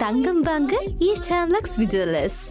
தங்கம் வாங்க east Lakshmi jewellers.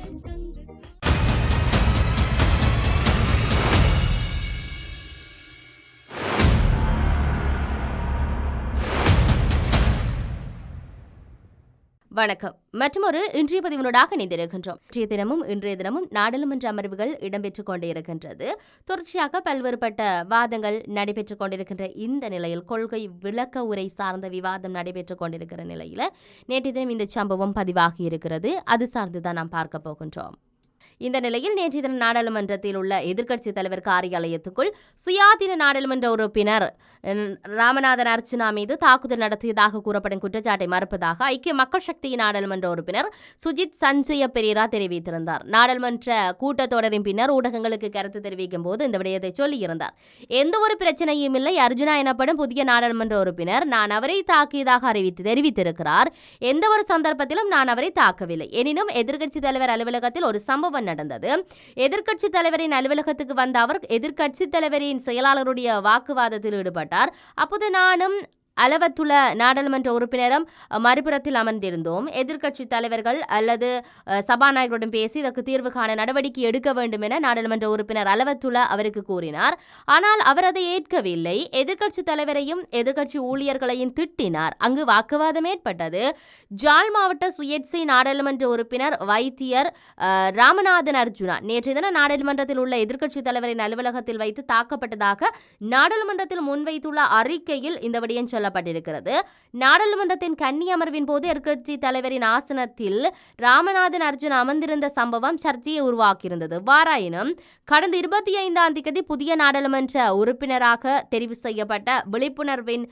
வணக்கம். மற்றொரு இன்றைய பதிவினூடாக இணைந்திருக்கின்றோம். இன்றைய தினமும் நாடாளுமன்ற அமர்வுகள் இடம்பெற்றுக் கொண்டிருக்கின்றது. தொடர்ச்சியாக பல்வேறுபட்ட வாதங்கள் நடைபெற்றுக் கொண்டிருக்கின்ற இந்த நிலையில் கொள்கை விளக்க உரை சார்ந்த விவாதம் நடைபெற்றுக் கொண்டிருக்கிற நிலையில் நேற்றைய தினம் இந்த சம்பவம் பதிவாகி இருக்கிறது. அது சார்ந்துதான் நாம் பார்க்க போகின்றோம். இந்த நிலையில் நேற்றைய தினம் நாடாளுமன்றத்தில் உள்ள எதிர்க்கட்சித் தலைவர் காரியாலயத்துக்குள் சுயாதீன நாடாளுமன்ற உறுப்பினர் ராமநாதன் அர்ச்சுனா மீது தாக்குதல் நடத்தியதாக கூறப்படும் குற்றச்சாட்டை மறுப்பதாக ஐக்கிய மக்கள் சக்தியின் நாடாளுமன்ற உறுப்பினர் சுஜித் சஞ்சய பெரேரா தெரிவித்திருந்தார். நாடாளுமன்ற கூட்டத்தொடரின் பின்னர் ஊடகங்களுக்கு கருத்து தெரிவிக்கும் போது இந்த விடயத்தை சொல்லியிருந்தார். எந்த ஒரு பிரச்சனையும் இல்லை, அர்ஜுனா எனப்படும் புதிய நாடாளுமன்ற உறுப்பினர் நான் அவரை தாக்கியதாக தெரிவித்திருக்கிறார். எந்த ஒரு சந்தர்ப்பத்திலும் நான் அவரை தாக்கவில்லை. எனினும் எதிர்க்கட்சித் தலைவர் அலுவலகத்தில் ஒரு சம்பவம் நடந்தது. எதிர்க்கட்சித் தலைவரின் அலுவலகத்துக்கு வந்த அவர் எதிர்க்கட்சித் தலைவரின் செயலாளருடைய வாக்குவாதத்தில் ஈடுபட்டார். அப்போது நானும் அளவத்துள்ள நாடாளுமன்ற உறுப்பினரும் மறுபுறத்தில் அமர்ந்திருந்தோம். எதிர்க்கட்சி தலைவர்கள் அல்லது சபாநாயகருடன் பேசி இதற்கு தீர்வு காண நடவடிக்கை எடுக்க வேண்டும் என நாடாளுமன்ற உறுப்பினர் அளவத்துள்ள அவருக்கு கூறினார். ஆனால் அவர் அதை ஏற்கவில்லை. எதிர்க்கட்சி தலைவரையும் எதிர்க்கட்சி ஊழியர்களையும் திட்டினார். அங்கு வாக்குவாதம் ஏற்பட்டது. ஜாழ் மாவட்ட சுயேட்சை நாடாளுமன்ற உறுப்பினர் வைத்தியர் ராமநாதன் அர்ஜுனா நேற்றைய தினம் நாடாளுமன்றத்தில் உள்ள எதிர்க்கட்சி தலைவரின் அலுவலகத்தில் வைத்து தாக்கப்பட்டதாக நாடாளுமன்றத்தில் முன்வைத்துள்ள அறிக்கையில் இந்த விடயம் சொல்லப்பட்டிருக்கிறது. நாடாளுமன்றத்தின் கன்னி அமர்வின் போது எதிர்க்கட்சி தலைவரின் ஆசனத்தில் ராமநாதன் அர்ஜுன் அமர்ந்திருந்த சம்பவம் சர்ச்சையை உருவாக்கியிருந்தது. வாராயினும் கடந்த 25ஆம் தேதி புதிய நாடாளுமன்ற உறுப்பினராக தெரிவு செய்யப்பட்ட விழிப்புணர்வின்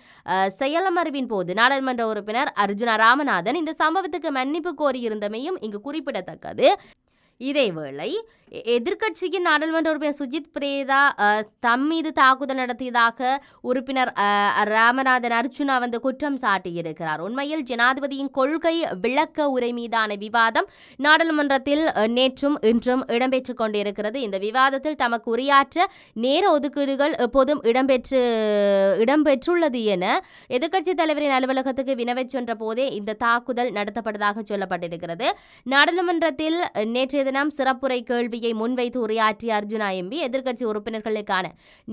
செயலமர்வின் போது நாடாளுமன்ற உறுப்பினர் அர்ஜுனா ராமநாதன் இந்த சம்பவத்துக்கு மன்னிப்பு கோரியிருந்தமையும் இங்கு குறிப்பிடத்தக்கது. இதேவேளை எதிர்க்கட்சியின் நாடாளுமன்ற உறுப்பினர் சுஜித் பிரேரா தம் மீது தாக்குதல் நடத்தியதாக உறுப்பினர் ராமநாதன் அர்ச்சுனா வந்து குற்றம் சாட்டியிருக்கிறார். உண்மையில் ஜனாதிபதியின் கொள்கை விளக்க உரை மீதான விவாதம் நாடாளுமன்றத்தில் நேற்றும் இன்றும் இடம்பெற்றுக் கொண்டிருக்கிறது. இந்த விவாதத்தில் தமக்கு உரையாற்ற நேர ஒதுக்கீடுகள் எப்போதும் இடம்பெற்றுள்ளது என எதிர்க்கட்சித் தலைவரின் அலுவலகத்துக்கு வினவச் சென்ற போதே இந்த தாக்குதல் நடத்தப்பட்டதாக சொல்லப்பட்டிருக்கிறது. நாடாளுமன்றத்தில் நேற்றைய தினம் சிறப்புரை கேள்வி முன்வைத்து உரையாற்றிய அர்ஜுனா எம்பி எதிர்க்கட்சி உறுப்பினர்களுக்கான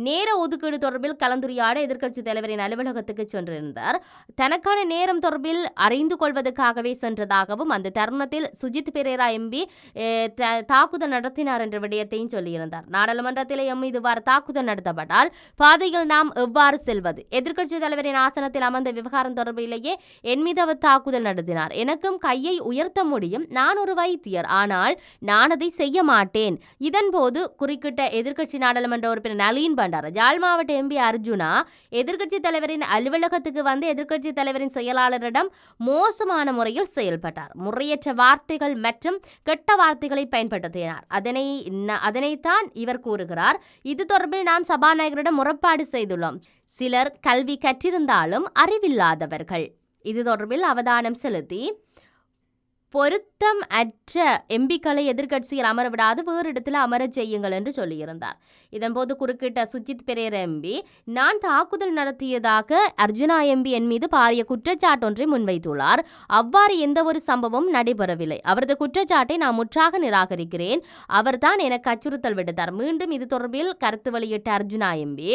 நேர ஒதுக்கீடு தொடர்பில் கலந்துரையாட எதிர்க்கட்சி தலைவரின் அலுவலகத்துக்கு சென்றிருந்தார். தனக்கான நேரம் தொடர்பில் அறிந்து கொள்வதற்காகவே சென்றதாகவும் அந்த தருணத்தில் சுஜித் பெரேரா எம்பி தாக்குதல் நடத்தினார் என்ற விடயத்தையும் சொல்லியிருந்தார். நாடாளுமன்றத்தில் எம் இதுவாறு தாக்குதல் நடத்தப்பட்டால் பாதையில் நாம் எவ்வாறு செல்வது? எதிர்க்கட்சி தலைவரின் ஆசனத்தில் அமர்ந்த விவகாரம் தொடர்பிலேயே என் மீது அவர் தாக்குதல் நடத்தினார். எனக்கும் கையை உயர்த்த முடியும். நான் ஒரு வைத்தியர். ஆனால் நான் அதை செய்ய மாட்டேன். இதன்போது குறுக்கிட்ட எதிர்க்கட்சி நாடாளுமன்ற உறுப்பினர் நளின் பண்டார ஜாழ் மாவட்ட எம்பி அர்ஜுனா எதிர்க்கட்சி தலைவரின் அலுவலகத்துக்கு வந்து எதிர்க்கட்சி தலைவரின் செயலாளரிடம் மோசமான முறையில் செயல்பட்டார். முறையற்ற வார்த்தைகள் மற்றும் கெட்ட வார்த்தைகளை பயன்படுத்தினார். அதனைத்தான் இவர் கூறுகிறார். இது தொடர்பில் நாம் சபாநாயகரிடம் முறைப்பாடு செய்துள்ளோம். சிலர் கல்வி கற்றிருந்தாலும் அறிவில்லாதவர்கள். இது தொடர்பில் அவதானம் செலுத்தி பொருத்தம் அற்ற எம்பிக்களை எதிர்க்கட்சியில் அமரவிடாது வேறு இடத்தில் அமரச் செய்யுங்கள் என்று சொல்லியிருந்தார். இதன்போது குறுக்கிட்ட சுஜித் பெரேரா எம்பி நான் தாக்குதல் நடத்தியதாக அர்ஜுனா எம்பி என் மீது பாரிய குற்றச்சாட்டொன்றை முன்வைத்துள்ளார். அவ்வாறு எந்த ஒரு சம்பவமும் நடைபெறவில்லை. அவரது குற்றச்சாட்டை நான் முற்றாக நிராகரிக்கிறேன். அவர்தான் எனக்கு அச்சுறுத்தல் விடுத்தார். மீண்டும் இது தொடர்பில் கருத்து வெளியிட்ட அர்ஜுனா எம்பி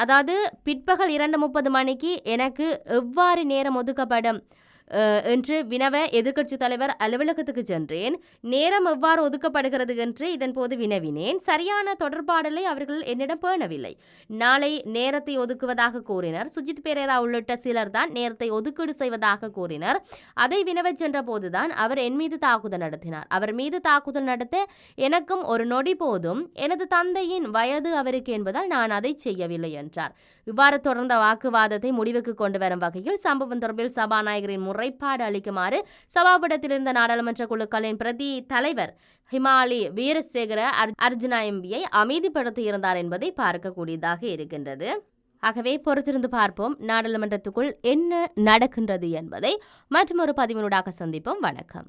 அதாவது பிற்பகல் 2:30 மணிக்கு எனக்கு எவ்வாறு நேரம் ஒதுக்கப்படும் என்று வினவ எதிர்க்கட்சி தலைவர் அலுவலகத்துக்கு சென்றேன். நேரம் எவ்வாறு ஒதுக்கப்படுகிறது என்று இதன் போது வினவினேன். சரியான தொடர்பாடலை அவர்கள் என்னிடம் பேணவில்லை. நாளை நேரத்தை ஒதுக்குவதாக கூறினர். சுஜித் பெரேரா உள்ளிட்ட சிலர் தான் நேரத்தை ஒதுக்கீடு செய்வதாக கூறினர். அதை வினவச் சென்ற போதுதான் அவர் என் மீது தாக்குதல் நடத்தினார். அவர் மீது தாக்குதல் நடத்த எனக்கும் ஒரு நொடி போதும். எனது தந்தையின் வயது அவருக்கு என்பதால் நான் அதை செய்யவில்லை என்றார். இவ்வாறு தொடர்ந்த வாக்குவாதத்தை முடிவுக்கு கொண்டு வரும் வகையில் சம்பவம் தொடர்பில் சபாநாயகரின் முறைப்பாடு அளிக்குமாறு சபாபீடத்தில் இருந்த நாடாளுமன்ற குழுக்களின் பிரதி தலைவர் ஹிமாலி வீரசேகர அர்ஜுனா எம்பியை அமைதிப்படுத்தியிருந்தார் என்பதை பார்க்கக்கூடியதாக இருக்கின்றது. ஆகவே பொறுத்திருந்து பார்ப்போம் நாடாளுமன்றத்துக்குள் என்ன நடக்கின்றது என்பதை. மற்றொரு பதிவினூடாக சந்திப்போம். வணக்கம்.